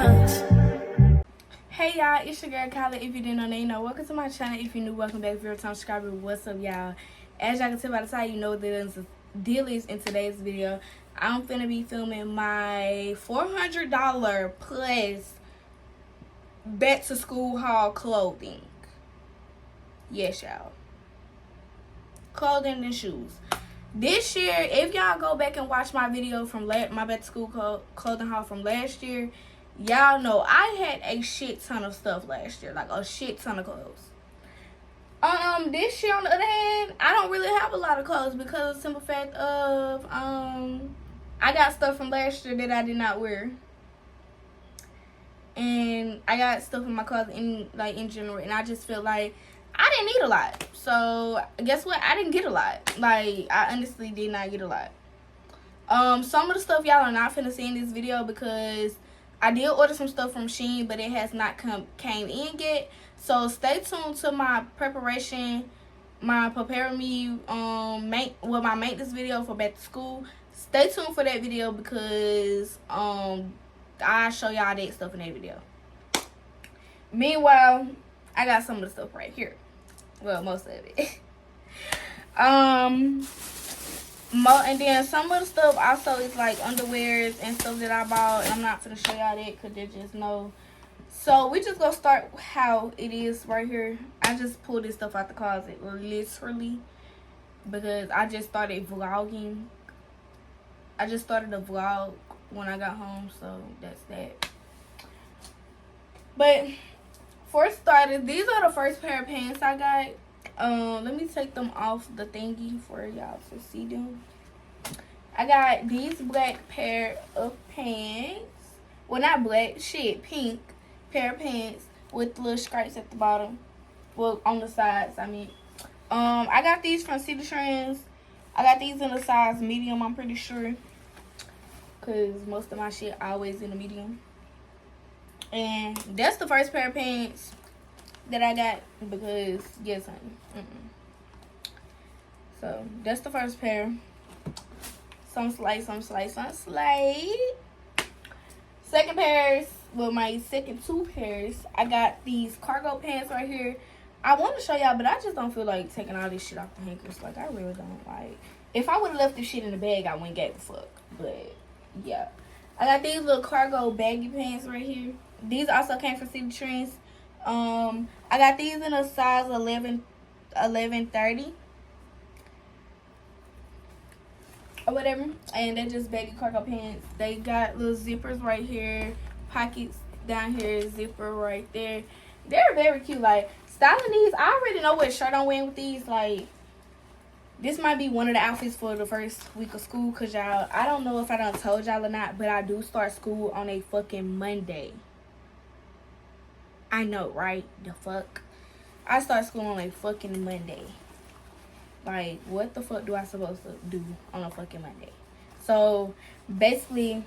Hey y'all, it's your girl Kyla. If you didn't know, now you know. Welcome to my channel. If you're new, welcome back. If you're a time subscriber, what's up y'all? As y'all can tell by the title, you know what the deal is in today's video. I'm finna be filming my $400 plus back to school haul clothing. Yes y'all, clothing and shoes. This year, if y'all go back and watch my video from my back to school clothing haul from last year, y'all know I had a shit ton of stuff last year, like a shit ton of clothes. This year on the other hand, I don't really have a lot of clothes because of the simple fact of I got stuff from last year that I did not wear, and I got stuff in my closet in general, and I just feel like I didn't need a lot. So guess what? I didn't get a lot. Like, I honestly did not get a lot. Some of the stuff y'all are not finna see in this video because I did order some stuff from Shein, but it has not came in yet. So stay tuned to my preparation, my preparing me my maintenance video for back to school. Stay tuned for that video because I'll show y'all that stuff in that video. Meanwhile, I got some of the stuff right here. Well, most of it. And then some of the stuff also is like underwears and stuff that I bought. I'm not gonna show y'all that because they just know. So we just gonna start how it is right here. I just pulled this stuff out the closet literally because I just started vlogging. I just started a vlog when I got home, so that's that. But for starters, these are the first pair of pants I got. Let me take them off the thingy for y'all to see them. I got these black pair of pants. Well, not black, pink pair of pants with little stripes at the bottom. Well, on the sides, I mean. I got these from City Trends. I got these in a size medium, I'm pretty sure. Because most of my shit always in a medium. And that's the first pair of pants that I got because, yes, honey. So, that's the first pair. Some slide. Second pairs, well, my second two pairs, I got these cargo pants right here. I want to show y'all, but I just don't feel like taking all this shit off the hangers. Like, I really don't. Like, if I would have left this shit in the bag, I wouldn't give a fuck. But, yeah. I got these little cargo baggy pants right here. These also came from City Trends. I got these in a size 11-30 or whatever, and they're just baggy cargo pants. They got little zippers right here, pockets down here, zipper right there. They're very cute. Like, styling these, I already know what shirt I'm wearing with these. Like, this might be one of the outfits for the first week of school, because y'all, I don't know if I done told y'all or not, but I do start school on a fucking Monday. I know, right? The fuck? I start school on a fucking Monday. Like, what the fuck do I supposed to do on a fucking Monday? So, basically,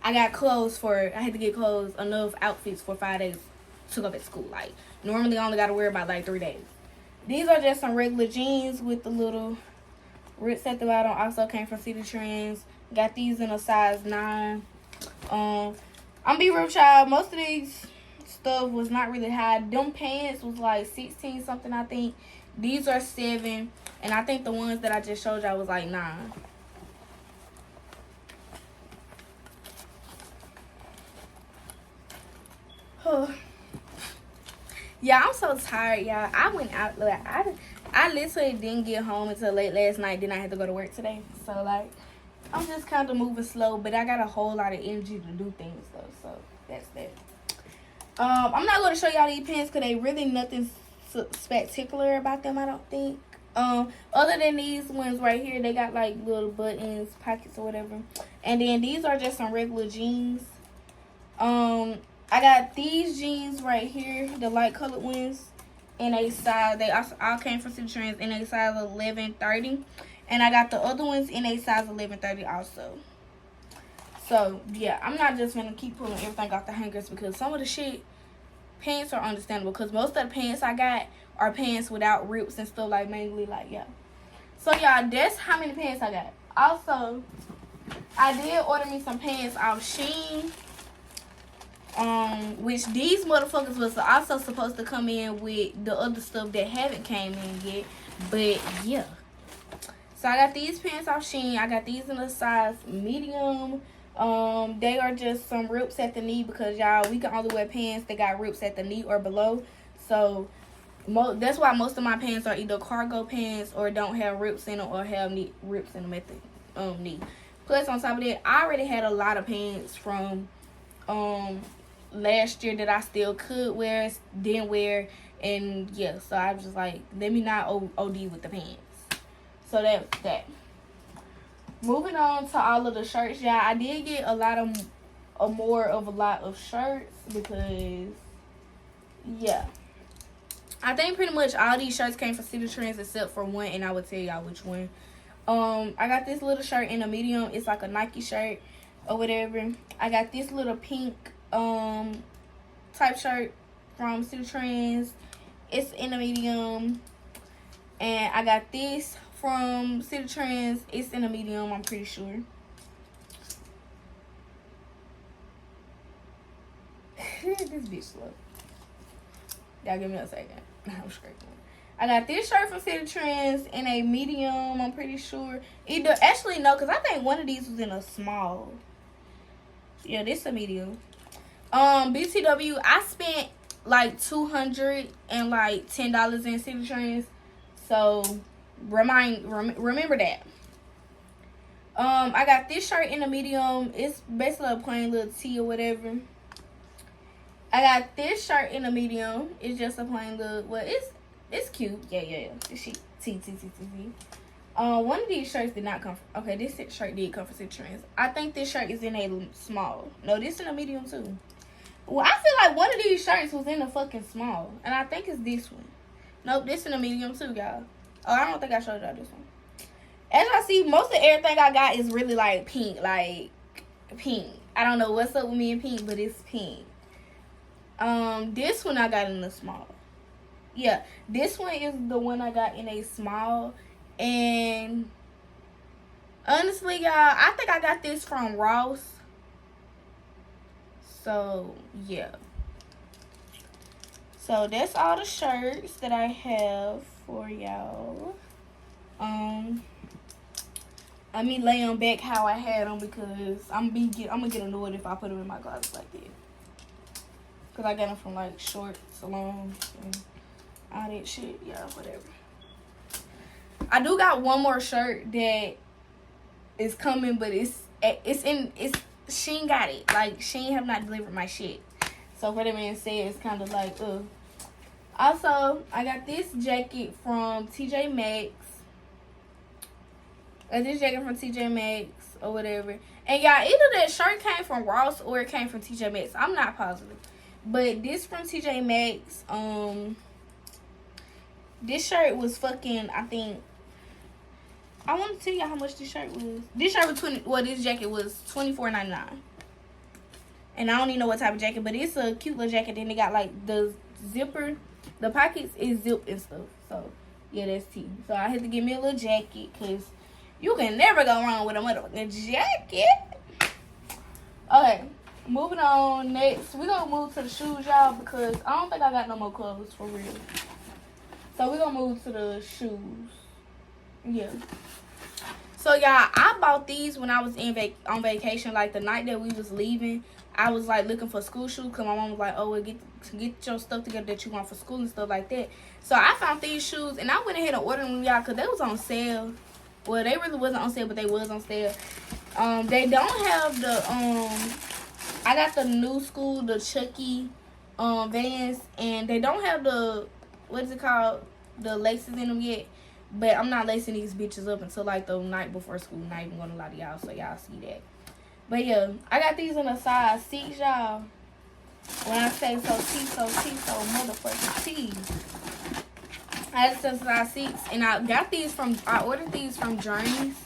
I got clothes I had to get clothes, enough outfits for 5 days to go back to school. Like, normally I only got to wear about, like, 3 days. These are just some regular jeans with the little rips at the bottom. Also came from City Trends. Got these in a size 9. I'm be real, child. Most of these stuff was not really high. Them pants was like 16 something, I think. These are 7, and I think the ones that I just showed y'all was like 9. Yeah, I'm so tired, y'all. I went out, like, I literally didn't get home until late last night. Then I had to go to work today. So, like, I'm just kind of moving slow, but I got a whole lot of energy to do things, though. So, that's that. I'm not going to show y'all these pants because they really nothing spectacular about them, I don't think. Other than these ones right here, they got, like, little buttons, pockets, or whatever. And then these are just some regular jeans. I got these jeans right here, the light colored ones, in a size, they all came from City Trends, in a size 11-30. And I got the other ones in a size 11-30 also. So, yeah, I'm not just going to keep pulling everything off the hangers because some of the shit, pants are understandable. Because most of the pants I got are pants without rips and stuff, like, mainly, like, yeah. So, y'all, that's how many pants I got. Also, I did order me some pants off Shein. Which these motherfuckers was also supposed to come in with the other stuff that haven't came in yet. But yeah. So I got these pants off Shein. I got these in a size medium. They are just some rips at the knee because y'all, we can only wear pants that got rips at the knee or below. So that's why most of my pants are either cargo pants or don't have rips in them or have rips in them at the knee. Plus on top of that, I already had a lot of pants from last year that I still could wear, didn't wear, and yeah, so I was just like, let me not OD with the pants. So that's that. Moving on to all of the shirts, y'all. I did get a lot of shirts because yeah, I think pretty much all these shirts came from City Trends except for one, and I will tell y'all which one. I got this little shirt in a medium. It's like a Nike shirt or whatever. I got this little pink type shirt from City Trends. It's in a medium. And I got this from City Trends. It's in a medium, I'm pretty sure. This bitch slow. Y'all give me a second. I'm straight. I got this shirt from City Trends in a medium, I'm pretty sure. Actually, no, because I think one of these was in a small. Yeah, this a medium. BTW, I spent like $210 in City Trends. So, remember that. I got this shirt in a medium. It's basically a plain little tee or whatever. I got this shirt in a medium. It's just a plain little, well, it's cute. Yeah. It's tee. One of these shirts did not come from, okay, this shirt did come from City Trends. I think this shirt is in a small. No, this in a medium too. Well, I feel like one of these shirts was in a fucking small. And I think it's this one. Nope, this in a medium too, y'all. Oh, I don't think I showed y'all this one. As y'all see, most of everything I got is really like pink. Like, pink. I don't know what's up with me and pink, but it's pink. This one I got in a small. Yeah, this one is the one I got in a small. And honestly, y'all, I think I got this from Ross. So, yeah. So, that's all the shirts that I have for y'all. Let me lay them back how I had them because I'm gonna get annoyed if I put them in my closet like that. Because I got them from, like, short salons and all that shit. Yeah, whatever. I do got one more shirt that is coming, but Shein got it. Like, Shein have not delivered my shit. So, for that man said, it's kind of like, ugh. Also, I got this jacket from TJ Maxx. Or whatever. And y'all, either that shirt came from Ross or it came from TJ Maxx. I'm not positive. But this from TJ Maxx. This shirt was fucking, I think, I want to tell you how much this shirt was. This shirt was this jacket was $24.99. And I don't even know what type of jacket, but it's a cute little jacket. Then they got like the zipper, the pockets is zipped and stuff. So yeah, that's tea. So I had to get me a little jacket because you can never go wrong with a motherfucking jacket. Okay, moving on. Next, we're gonna move to the shoes, y'all, because I don't think I got no more clothes for real. So we're gonna move to the shoes. Yeah. So y'all, I bought these when I was on vacation. Like the night that we was leaving, I was like looking for school shoes because my mom was like, "Oh, well, get your stuff together that you want for school and stuff like that." So I found these shoes and I went ahead and ordered them, y'all, because they was on sale. Well, they really wasn't on sale, but they was on sale. They don't have the I got the new school, the Chucky Vans, and they don't have the, what is it called, the laces in them yet. But I'm not lacing these bitches up until like the night before school. Not even gonna lie to y'all, so y'all see that. But yeah, I got these in a size 6, y'all. When I say so motherfucking T. I had a size 6, and I ordered these from Journeys.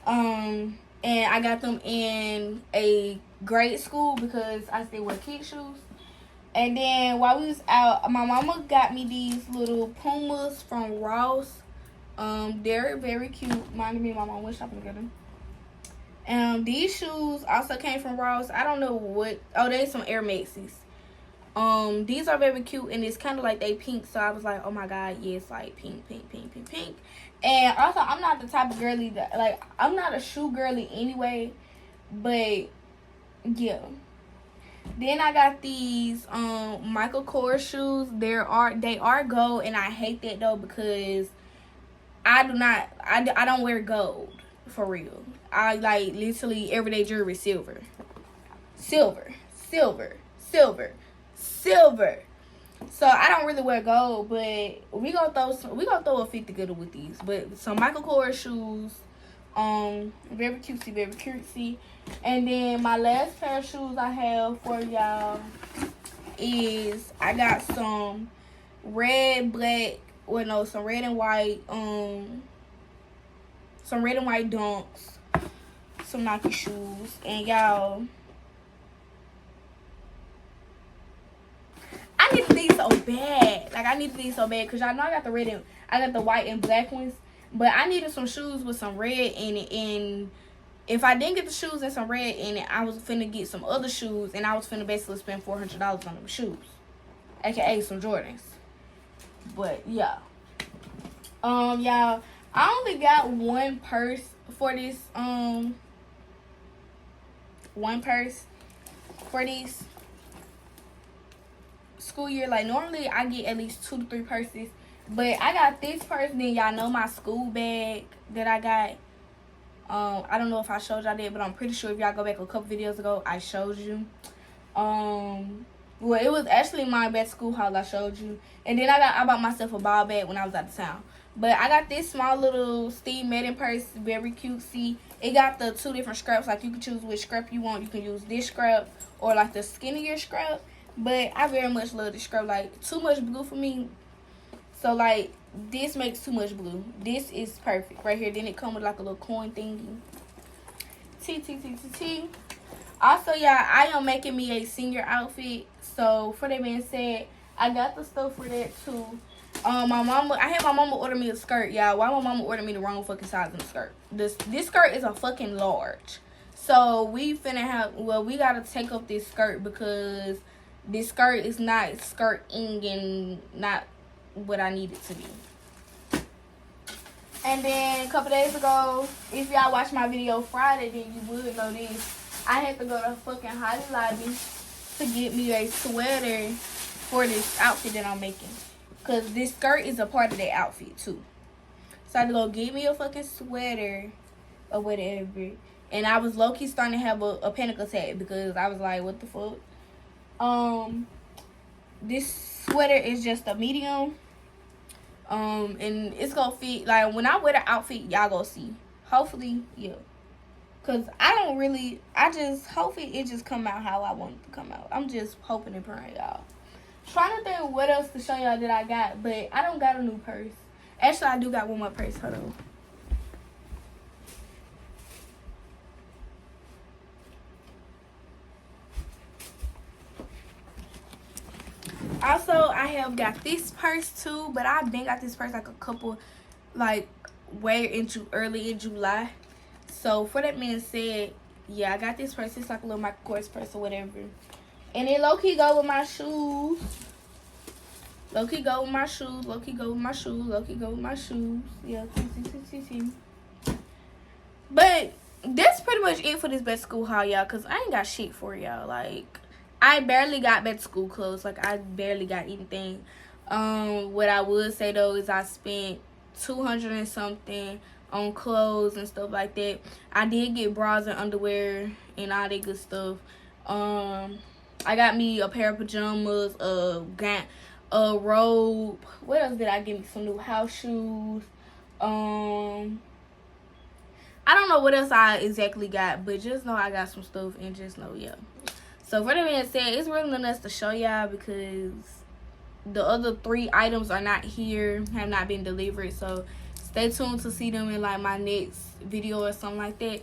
And I got them in a grade school because I still wear kid shoes. And then while we was out, my mama got me these little Pumas from Ross. They're very cute. Mind me, my mom went shopping together. These shoes also came from Ross. I don't know what. Oh, they some Air Maxes. These are very cute, and it's kind of like they pink. So I was like, oh my god, yes, like pink, pink, pink, pink, pink. And also, I'm not the type of girly that, like, I'm not a shoe girly anyway. But yeah. Then I got these Michael Kors shoes. They are gold, and I hate that though because I don't wear gold for real. I like literally everyday jewelry silver. Silver. Silver. Silver. Silver. So I don't really wear gold, but we gonna throw a 50 gooder with these. But some Michael Kors shoes, very cutesy, very cutesy. And then my last pair of shoes I have for y'all is I got some red, black, well no, some red and white, some red and white Dunks, some Nike shoes, and y'all, I needed these so bad. Like I needed these so bad because y'all know I got the white and black ones, but I needed some shoes with some red in it. And if I didn't get the shoes and some red in it, I was finna get some other shoes, and I was finna basically spend $400 on them shoes, aka some Jordans. But yeah, y'all, I only got one purse for this school year. Like normally I get at least 2 to 3 purses, but I got this purse. Then y'all know my school bag that I got. I don't know if I showed y'all that, but I'm pretty sure if y'all go back a couple videos ago, I showed you. Well, it was actually my back to school haul I showed you. And then I bought myself a ball bag when I was out of town. But I got this small little Steve Madden purse, very cutesy. It got the 2 different scraps. Like you can choose which scrap you want. You can use this scrap or like the skinnier scrap. But I very much love this scrap. Like too much blue for me. So like this makes too much blue. This is perfect right here. Then it comes with like a little coin thingy. T. Also, yeah, I am making me a senior outfit. So for that being said, I got the stuff for that too. I had my mama order me a skirt, y'all. Why my mama ordered me the wrong fucking size in the skirt? This skirt is a fucking large. So we gotta take up this skirt because this skirt is not skirting and not what I need it to be. And then a couple days ago, if y'all watched my video Friday, then you would know this. I had to go to fucking Hobby Lobby to get me a sweater for this outfit that I'm making. Because this skirt is a part of that outfit too. So I had to go get me a fucking sweater or whatever. And I was low-key starting to have a panic attack because I was like, what the fuck? This sweater is just a medium. And it's gonna fit. Like, when I wear the outfit, y'all gonna see. Hopefully, yeah. Because hopefully it just come out how I want it to come out. I'm just hoping and praying, y'all. Trying to think what else to show y'all that I got, but I don't got a new purse. Actually, I do got one more purse. Hold on. Also, I have got this purse too, but I've been got this purse like a couple, like early in July. So for that being said, yeah, I got this purse. It's like a little Michael Kors purse or whatever. And it low-key go with my shoes. Low-key go with my shoes. Low-key go with my shoes. Low-key go with my shoes. Yeah. But that's pretty much it for this back to school haul, y'all. Because I ain't got shit for y'all. Like, I barely got back to school clothes. Like, I barely got anything. What I would say, though, is I spent $200 and something on clothes and stuff like that. I did get bras and underwear and all that good stuff. I got me a pair of pajamas, a robe. What else did I get me? Some new house shoes. I don't know what else I exactly got, but just know I got some stuff and just know, yeah. So for that being said, it's really nothing else to show y'all because the other 3 items are not here, have not been delivered. So stay tuned to see them in like my next video or something like that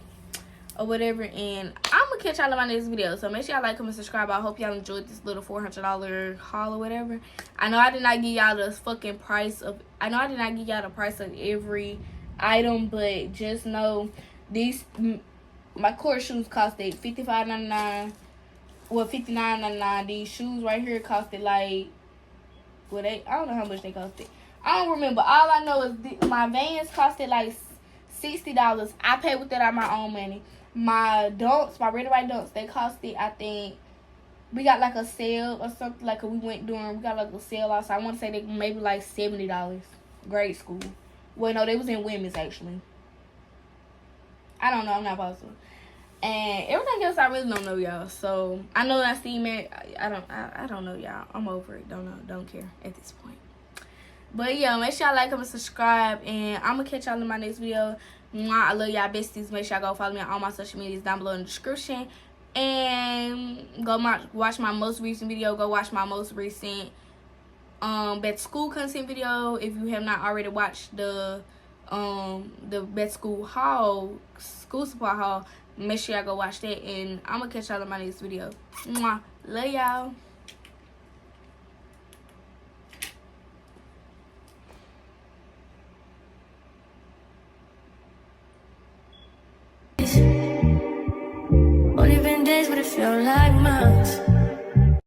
or whatever. And I'm gonna catch y'all in my next video. So make sure y'all like, comment, subscribe. I hope y'all enjoyed this little $400 haul or whatever. I know I did not give y'all the fucking price of, I know I did not give y'all the price of every item, but just know these My court shoes costed $55.99. Well, $59.99. These shoes right here costed like, well, I don't know how much they costed. I don't remember. All I know is my Vans costed like $60. I paid with that out of my own money. My dunks, my red and white dunks, they costed, I think, we got like a sale or something, like we got like a sale out. So I want to say they maybe like $70. Grade school. Well, no, they was in women's actually. I don't know. I'm not positive. And everything else I really don't know, y'all. So I know I see man. I don't know, y'all. I'm over it. Don't know. Don't care at this point. But yeah, make sure y'all like, comment, subscribe, and I'm gonna catch y'all in my next video. Mwah, I love y'all besties. Make sure y'all go follow me on all my social medias down below in the description. And go watch my most recent video. Go watch my most recent back to school content video. If you have not already watched the back to school haul, school supply haul, make sure y'all go watch that. And I'm gonna catch y'all in my next video. Mwah, love y'all. Only been days, but it felt like months.